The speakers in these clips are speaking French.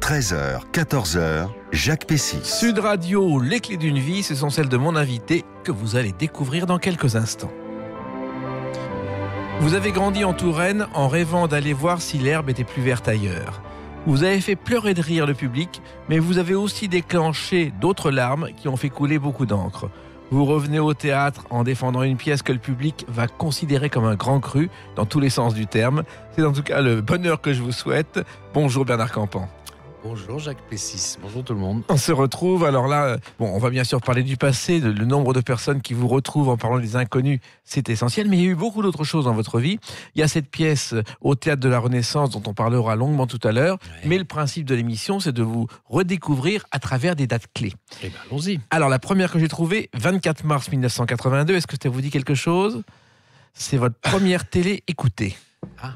13h, 14h, Jacques Pessis. Sud Radio, les clés d'une vie, ce sont celles de mon invité que vous allez découvrir dans quelques instants. Vous avez grandi en Touraine en rêvant d'aller voir si l'herbe était plus verte ailleurs. Vous avez fait pleurer de rire le public, mais vous avez aussi déclenché d'autres larmes qui ont fait couler beaucoup d'encre. Vous revenez au théâtre en défendant une pièce que le public va considérer comme un grand cru, dans tous les sens du terme. C'est en tout cas le bonheur que je vous souhaite. Bonjour Bernard Campan. Bonjour Jacques Pessis, bonjour tout le monde. On se retrouve, alors là, on va bien sûr parler du passé, le nombre de personnes qui vous retrouvent en parlant des inconnus, c'est essentiel, mais il y a eu beaucoup d'autres choses dans votre vie. Il y a cette pièce au Théâtre de la Renaissance dont on parlera longuement tout à l'heure, mais le principe de l'émission, c'est de vous redécouvrir à travers des dates clés. Eh bien, allons-y. Alors la première que j'ai trouvée, 24 mars 1982, est-ce que ça vous dit quelque chose ? C'est votre première télé écoutée.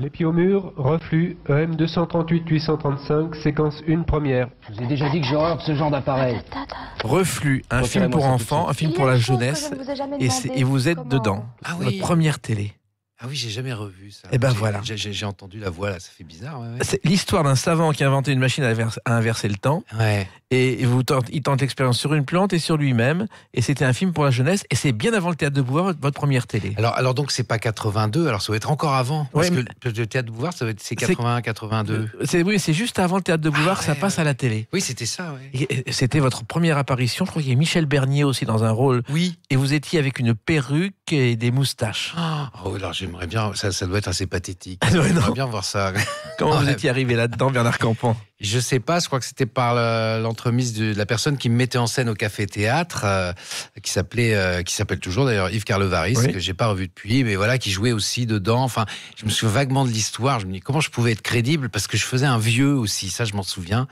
Les pieds au mur, reflux, EM 238-835, séquence 1 première. Je vous ai déjà dit que j'ai horreur de ce genre d'appareil. Reflux, un film pour enfants, un film pour la jeunesse, et vous êtes dedans. Ah oui. Votre première télé. Ah oui, j'ai jamais revu ça. Eh ben voilà. J'ai entendu la voix là, ça fait bizarre. Ouais. C'est l'histoire d'un savant qui a inventé une machine à inverser le temps. Ouais. Et il tente l'expérience sur une plante et sur lui-même. Et c'était un film pour la jeunesse. Et c'est bien avant le Théâtre de Beauvoir, votre première télé. Alors donc c'est pas 82, alors ça doit être encore avant. Parce Ouais, que le Théâtre de Beauvoir, c'est 81, 82. Oui, c'est juste avant le Théâtre de Beauvoir, ça passe à la télé. Oui, c'était ça, ouais. Et c'était votre première apparition. Je crois qu'il y a Michel Bernier aussi dans un rôle. Oui. Et vous étiez avec une perruque et des moustaches. Oh, alors j'aimerais bien, ça doit être assez pathétique. Ouais, non. J'aimerais bien voir ça. Comment vous étiez arrivé là-dedans, Bernard Campan ? Je sais pas, je crois que c'était par l'entremise de la personne qui me mettait en scène au Café Théâtre, qui s'appelle toujours d'ailleurs Yves Carlevaris, Oui. que j'ai pas revu depuis, mais voilà, qui jouait aussi dedans. Enfin, je me souviens vaguement de l'histoire. Je me dis comment je pouvais être crédible parce que je faisais un vieux aussi. Ça, je m'en souviens.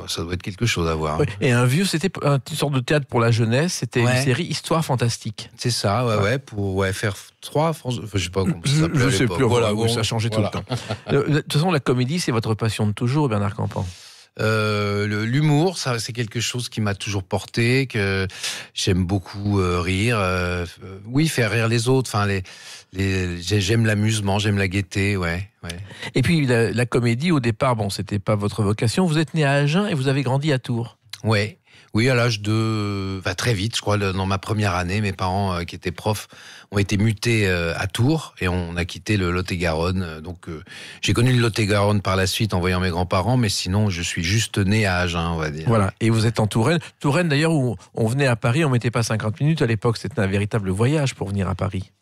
Ça doit être quelque chose à voir. Oui. Et un vieux, c'était une sorte de théâtre pour la jeunesse. C'était Ouais. une série Histoire fantastique. C'est ça, ouais, pour faire 3 France. Enfin, je sais pas comment ça s'appelait Je à sais l'époque. plus, voilà, bon, ça a changé voilà. tout le temps. De toute façon, la comédie, c'est votre passion de toujours, Bernard Campan. L'humour, ça c'est quelque chose qui m'a toujours porté, que j'aime beaucoup rire. Oui, faire rire les autres. Enfin, j'aime l'amusement, j'aime la gaieté, ouais. Et puis, la comédie, au départ, c'était pas votre vocation. Vous êtes né à Agen et vous avez grandi à Tours. Ouais. Oui, à l'âge de... très vite, je crois, dans ma première année, mes parents, qui étaient profs, ont été mutés à Tours et on a quitté le Lot-et-Garonne. Donc, j'ai connu le Lot-et-Garonne par la suite en voyant mes grands-parents, mais sinon, je suis juste né à Agen, on va dire. Voilà. Et vous êtes en Touraine. Touraine, d'ailleurs, où on venait à Paris, on mettait pas 50 minutes. À l'époque, c'était un véritable voyage pour venir à Paris.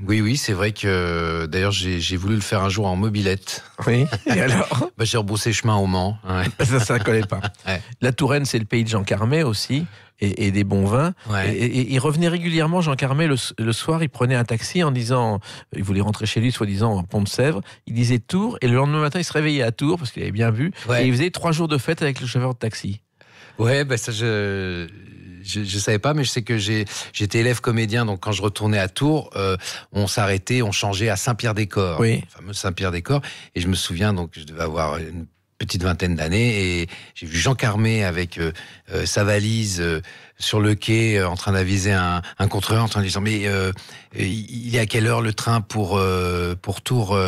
Oui, c'est vrai que d'ailleurs j'ai voulu le faire un jour en mobilette. Oui. Et alors ? J'ai rebroussé chemin au Mans. Ouais. Ça collait pas. Ouais. La Touraine, c'est le pays de Jean Carmet aussi, et des bons vins. Ouais. Et il revenait régulièrement, Jean Carmet, le soir, il prenait un taxi en disant, il voulait rentrer chez lui, soi-disant, en Pont de Sèvres. Il disait Tours, et le lendemain matin, il se réveillait à Tours, parce qu'il avait bien bu, Ouais. et il faisait 3 jours de fête avec le chauffeur de taxi. Ouais, ça je savais pas, mais je sais que j'étais élève comédien, donc quand je retournais à Tours, on s'arrêtait, on changeait à Saint-Pierre-des-Corps, Oui. le fameux Saint-Pierre-des-Corps, et je me souviens, donc je devais avoir une petite vingtaine d'années, et j'ai vu Jean Carmet avec sa valise sur le quai, en train d'aviser un contrôleur, en train de disant mais il est à quelle heure le train pour Tours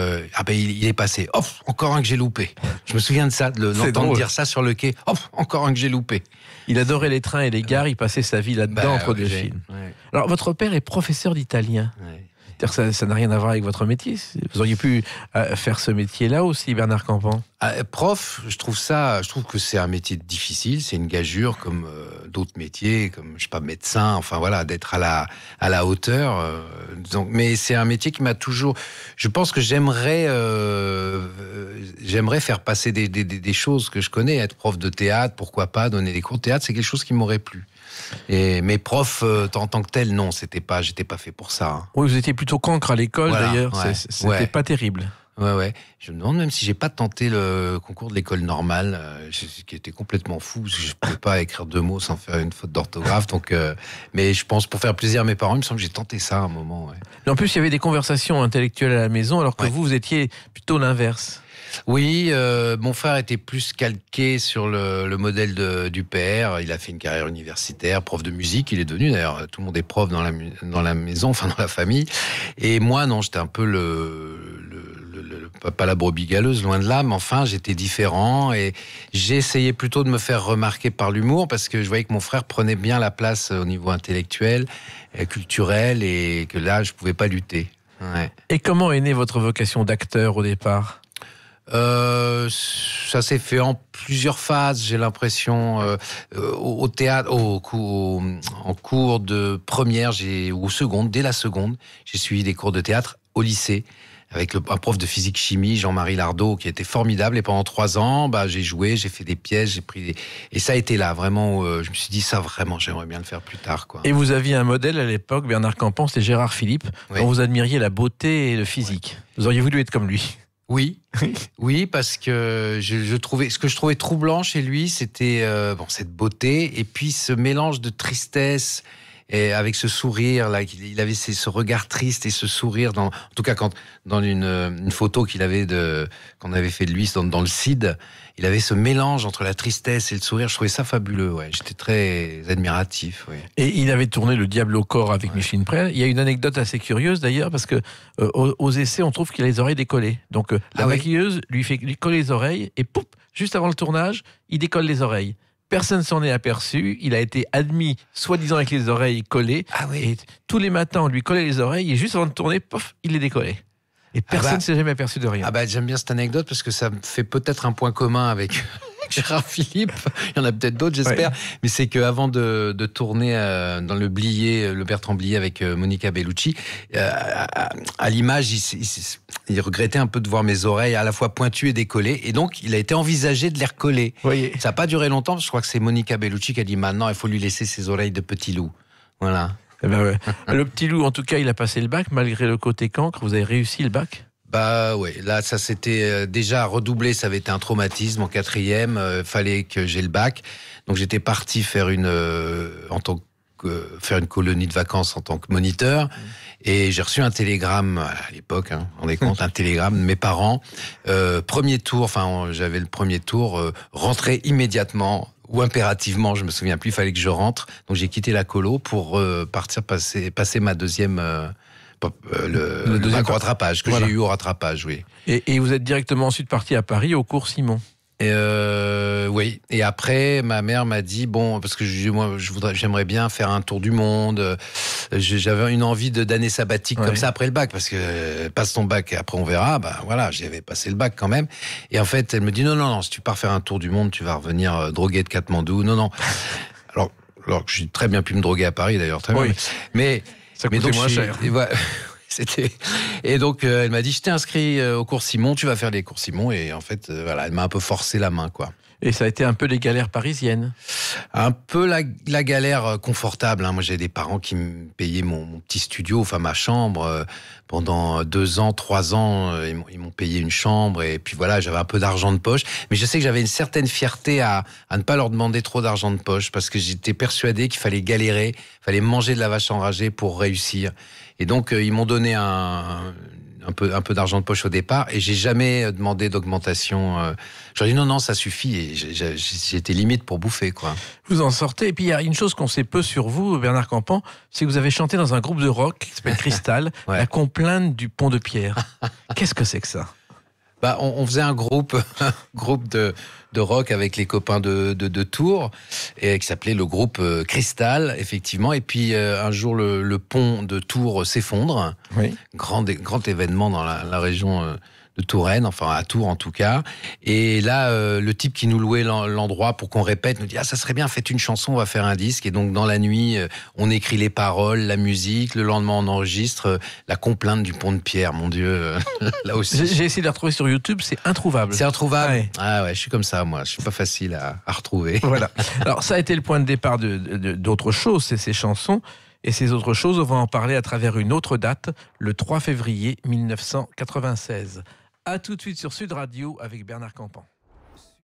il est passé. Oh, encore un que j'ai loupé. Je me souviens de ça, de l'entendre drôle. dire ça sur le quai. Oh, encore un que j'ai loupé. Il adorait les trains et les gares, il passait sa vie là-dedans entre deux films. Ouais. Alors, votre père est professeur d'italien. C'est-à-dire que ça n'a rien à voir avec votre métier. Vous auriez pu faire ce métier-là aussi, Bernard Campan. Prof, je trouve que c'est un métier difficile, c'est une gageure comme d'autres métiers, comme je sais pas, médecin, enfin voilà, d'être à la hauteur. Donc, mais c'est un métier qui m'a toujours. Je pense que j'aimerais faire passer des choses que je connais, être prof de théâtre, pourquoi pas, donner des cours de théâtre, c'est quelque chose qui m'aurait plu. Mais prof, en tant que tel, non, j'étais pas fait pour ça. Hein. Oui, vous étiez plutôt cancre à l'école, Voilà, d'ailleurs. ouais, C'était pas terrible. Ouais. Je me demande même si j'ai pas tenté le concours de l'école normale, qui était complètement fou, parce que je pouvais pas écrire 2 mots sans faire une faute d'orthographe. Donc, mais je pense pour faire plaisir à mes parents, il me semble que j'ai tenté ça à un moment. Ouais. Et en plus, il y avait des conversations intellectuelles à la maison, alors que Ouais. vous étiez plutôt l'inverse. Oui, mon frère était plus calqué sur le modèle du père. Il a fait une carrière universitaire, prof de musique. Il est devenu d'ailleurs, tout le monde est prof dans la maison, enfin dans la famille. Et moi, non, j'étais un peu pas la brebis galeuse, loin de là, mais enfin, j'étais différent et j'ai essayé plutôt de me faire remarquer par l'humour parce que je voyais que mon frère prenait bien la place au niveau intellectuel, culturel et que là, je pouvais pas lutter. Ouais. Et comment est née votre vocation d'acteur au départ ? Ça s'est fait en plusieurs phases, j'ai l'impression. Au théâtre, en cours de première ou seconde, dès la seconde, j'ai suivi des cours de théâtre au lycée avec un prof de physique-chimie, Jean-Marie Lardot, qui était formidable. Et pendant 3 ans, j'ai joué, j'ai fait des pièces, et ça a été là, vraiment, où je me suis dit, ça vraiment, j'aimerais bien le faire plus tard, quoi. Et vous aviez un modèle à l'époque, Bernard Campan, c'était Gérard Philippe, dont vous admiriez la beauté et le physique. Vous auriez voulu être comme lui ? Oui, parce que ce que je trouvais troublant chez lui, c'était cette beauté et puis ce mélange de tristesse et avec ce sourire là, il avait ce regard triste et ce sourire en tout cas dans une photo qu'on avait fait de lui dans le CID, il avait ce mélange entre la tristesse et le sourire. Je trouvais ça fabuleux. Ouais. J'étais très admiratif. Ouais. Et il avait tourné Le Diable au corps avec Micheline Prel. Il y a une anecdote assez curieuse d'ailleurs parce que aux essais on trouve qu'il a les oreilles décollées. Donc la maquilleuse lui colle les oreilles et pouf, juste avant le tournage, il décolle les oreilles. Personne s'en est aperçu. Il a été admis, soi-disant avec les oreilles collées. Et tous les matins, on lui collait les oreilles et juste avant de tourner, pof, il les décollait. Et personne ne s'est jamais aperçu de rien. J'aime bien cette anecdote parce que ça me fait peut-être un point commun avec Gérard Philippe. Il y en a peut-être d'autres, j'espère. Ouais. Mais c'est qu'avant de tourner dans le Bertrand Blier avec Monica Bellucci, à l'image, il regrettait un peu de voir mes oreilles à la fois pointues et décollées. Et donc, il a été envisagé de les recoller. Oui. Ça n'a pas duré longtemps. Parce que je crois que c'est Monica Bellucci qui a dit maintenant, il faut lui laisser ses oreilles de petit loup. Voilà. Eh ben ouais. Le petit loup, en tout cas, il a passé le bac, malgré le côté cancre. Vous avez réussi le bac ? Oui, là, ça s'était déjà redoublé. Ça avait été un traumatisme en 4e. Fallait que j'ai le bac. Donc, j'étais parti faire une colonie de vacances en tant que moniteur. Et j'ai reçu un télégramme à l'époque, vous vous rendez compte, un télégramme de mes parents. Premier tour, j'avais le premier tour, rentrer immédiatement ou impérativement, je me souviens plus, il fallait que je rentre. Donc j'ai quitté la colo pour partir passer ma deuxième le deuxième rattrapage que j'ai eu au rattrapage, oui. Et vous êtes directement ensuite parti à Paris au cours Simon. Oui. Et après, ma mère m'a dit parce que j'aimerais bien faire un tour du monde. J'avais une envie d'année sabbatique comme ça après le bac, parce que passe ton bac et après on verra. J'avais passé le bac quand même. Et en fait, elle me dit non, si tu pars faire un tour du monde, tu vas revenir drogué de Katmandou. Non. Alors que j'ai très bien pu me droguer à Paris d'ailleurs, très bien. Mais ça coûtait moins cher. Et donc elle m'a dit, je t'ai inscrit au cours Simon, tu vas faire les cours Simon. Et en fait, elle m'a un peu forcé la main, quoi. Et ça a été un peu les galères parisiennes. Un peu la galère confortable. Moi, j'ai des parents qui me payaient mon petit studio, ma chambre. Pendant 2 ans, 3 ans, ils m'ont payé une chambre. Et puis voilà, j'avais un peu d'argent de poche. Mais je sais que j'avais une certaine fierté à ne pas leur demander trop d'argent de poche, parce que j'étais persuadé qu'il fallait galérer, il fallait manger de la vache enragée pour réussir. Et donc, ils m'ont donné un peu d'argent de poche au départ, et j'ai jamais demandé d'augmentation. J'ai dit non, ça suffit, et j'étais limite pour bouffer, quoi. Vous en sortez, et puis il y a une chose qu'on sait peu sur vous, Bernard Campan, c'est que vous avez chanté dans un groupe de rock qui s'appelle Cristal, La complainte du pont de Pierre. Qu'est-ce que c'est que ça ? On faisait un groupe de rock avec les copains de Tours, et qui s'appelait le groupe Cristal, effectivement. Et puis un jour, le pont de Tours s'effondre. Oui. Grand événement dans la région de Touraine, à Tours en tout cas. Et là, le type qui nous louait l'endroit pour qu'on répète nous dit ça serait bien, faites une chanson, on va faire un disque. Et donc dans la nuit, on écrit les paroles, la musique. Le lendemain, on enregistre La complainte du pont de Pierre. Mon Dieu, là aussi. J'ai essayé de la retrouver sur YouTube, c'est introuvable. C'est introuvable. Ouais. Ah ouais, je suis comme ça, moi. Je suis pas facile à retrouver. Voilà. Alors ça a été le point de départ d'autres choses, c'est ces chansons. Et ces autres choses, on va en parler à travers une autre date, le 3 février 1996. À tout de suite sur Sud Radio avec Bernard Campan.